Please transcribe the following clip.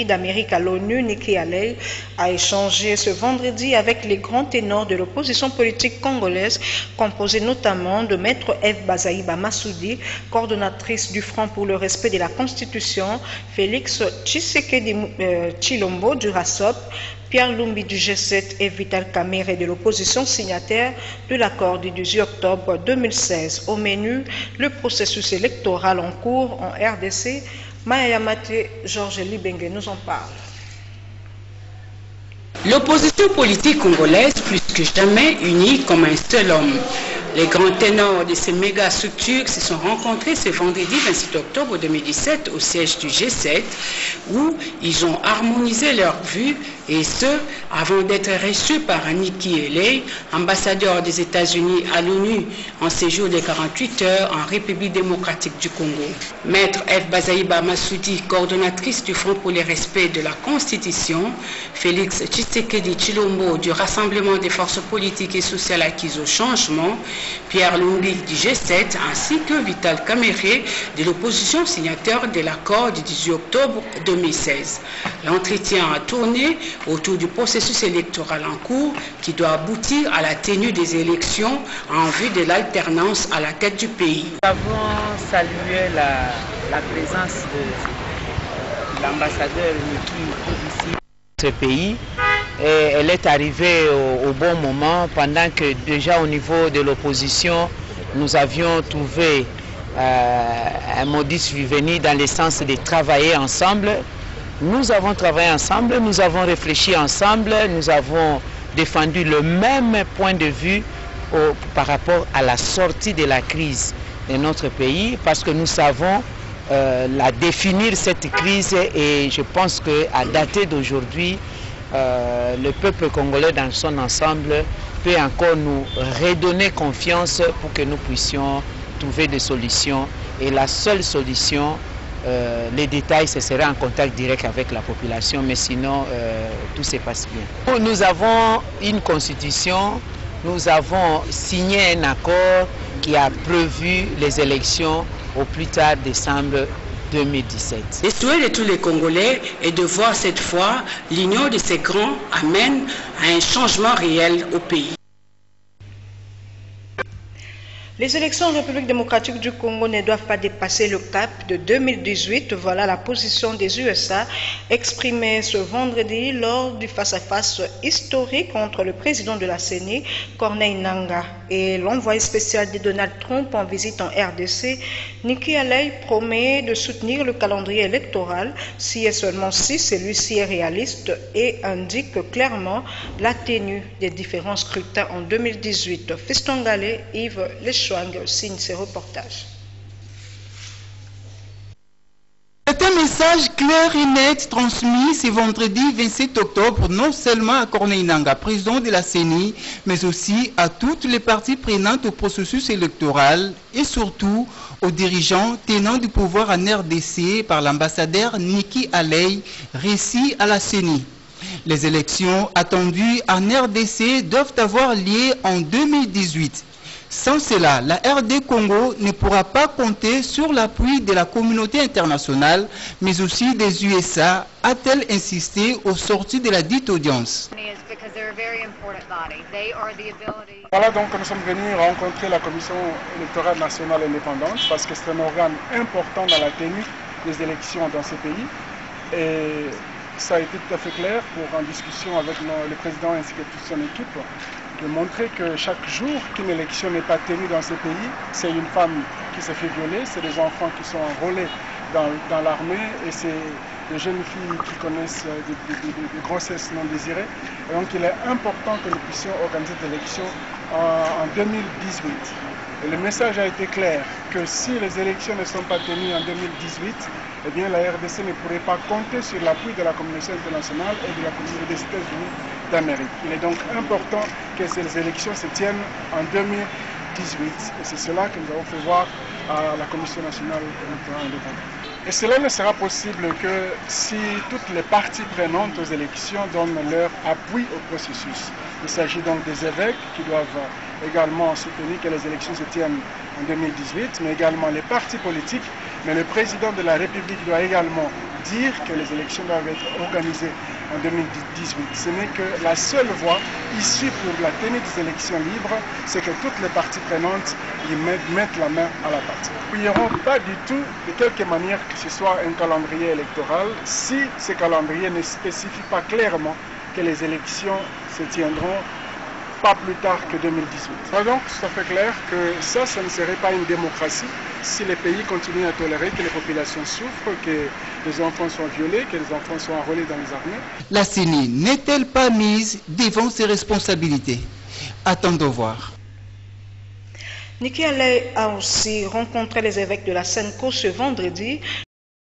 d'Amérique à l'ONU, Nikki Haley, a échangé ce vendredi avec les grands ténors de l'opposition politique congolaise, composée notamment de Maître Eve Bazaïba Massoudi, coordonnatrice du Front pour le respect de la Constitution, Félix Tshisekedi Tshilombo du RASOP, Pierre Lumbi du G7 et Vital Kamerhe de l'opposition signataire de l'accord du 18 octobre 2016. Au menu, le processus électoral en cours en RDC. Maya Maté, Georges Libengue nous en parle. L'opposition politique congolaise, plus que jamais unie comme un seul homme. Les grands ténors de ces méga structures se sont rencontrés ce vendredi 26 octobre 2017 au siège du G7 où ils ont harmonisé leurs vues et ce, avant d'être reçus par Nikki Haley, ambassadeur des États-Unis à l'ONU en séjour de 48 heures en République démocratique du Congo. Maître Eve Bazaïba Massoudi, coordonnatrice du Front pour le respect de la Constitution, Félix Tshisekedi Tshilombo du Rassemblement des forces politiques et sociales acquises au changement, Pierre Lumbi du G7 ainsi que Vital Kamerhe de l'opposition signataire de l'accord du 18 octobre 2016. L'entretien a tourné autour du processus électoral en cours qui doit aboutir à la tenue des élections en vue de l'alternance à la tête du pays. Nous avons salué la présence de l'ambassadeur Nikki ici dans ce pays. Et elle est arrivée au bon moment pendant que déjà au niveau de l'opposition, nous avions trouvé un modus vivendi dans le sens de travailler ensemble. Nous avons travaillé ensemble, nous avons réfléchi ensemble, nous avons défendu le même point de vue par rapport à la sortie de la crise de notre pays parce que nous savons la définir cette crise et je pense qu'à dater d'aujourd'hui, le peuple congolais dans son ensemble peut encore nous redonner confiance pour que nous puissions trouver des solutions. Et la seule solution, les détails, ce serait en contact direct avec la population, mais sinon tout se passe bien. Nous avons une constitution, nous avons signé un accord qui a prévu les élections au plus tard décembre 2017. Le souhait de tous les Congolais est de voir cette fois l'union de ces grands amène à un changement réel au pays. Les élections en République démocratique du Congo ne doivent pas dépasser le cap de 2018. Voilà la position des USA exprimée ce vendredi lors du face-à-face historique entre le président de la CENI, Corneille Nangaa, et l'envoyé spécial de Donald Trump en visite en RDC. Nikki Haley promet de soutenir le calendrier électoral si et seulement si celui-ci est réaliste et indique clairement la tenue des différents scrutins en 2018. Fiston Gallet, Yves Leschwang signe ces reportages. C'est un message clair et net transmis ce vendredi 27 octobre non seulement à Corneille Nangaa, président de la CENI, mais aussi à toutes les parties prenantes au processus électoral et surtout aux dirigeants tenant du pouvoir en RDC par l'ambassadeur Nikki Haley, récit à la CENI. Les élections attendues en RDC doivent avoir lieu en 2018. Sans cela, la RD Congo ne pourra pas compter sur l'appui de la communauté internationale, mais aussi des USA, a-t-elle insisté au sorti de la dite audience. Voilà donc nous sommes venus rencontrer la Commission électorale nationale indépendante parce que c'est un organe important dans la tenue des élections dans ce pays. Et ça a été tout à fait clair en discussion avec le président ainsi que toute son équipe, de montrer que chaque jour qu'une élection n'est pas tenue dans ce pays, c'est une femme qui se fait violer, c'est des enfants qui sont enrôlés dans l'armée et c'est des jeunes filles qui connaissent des grossesses non désirées. Et donc il est important que nous puissions organiser cette élection en 2018. Et le message a été clair que si les élections ne sont pas tenues en 2018, eh bien la RDC ne pourrait pas compter sur l'appui de la communauté internationale et de la communauté des États-Unis d'Amérique. Il est donc important que ces élections se tiennent en 2018 et c'est cela que nous avons fait voir à la Commission nationale électorale indépendante. Et cela ne sera possible que si toutes les parties prenantes aux élections donnent leur appui au processus. Il s'agit donc des évêques qui doivent également soutenir que les élections se tiennent en 2018, mais également les partis politiques. Mais le président de la République doit également dire que les élections doivent être organisées en 2018. Ce n'est que la seule voie issue pour la tenue des élections libres, c'est que toutes les parties prenantes y mettent la main à la pâte. Nous n'aurons pas du tout, de quelque manière que ce soit un calendrier électoral, si ce calendrier ne spécifie pas clairement que les élections se tiendront pas plus tard que 2018. Donc, tout à fait clair que ça ne serait pas une démocratie si les pays continuent à tolérer que les populations souffrent, que les enfants soient violés, que les enfants soient enrôlés dans les armées. La CENI n'est-elle pas mise devant ses responsabilités? Attendons voir. Niki Alei a aussi rencontré les évêques de la Senko ce vendredi.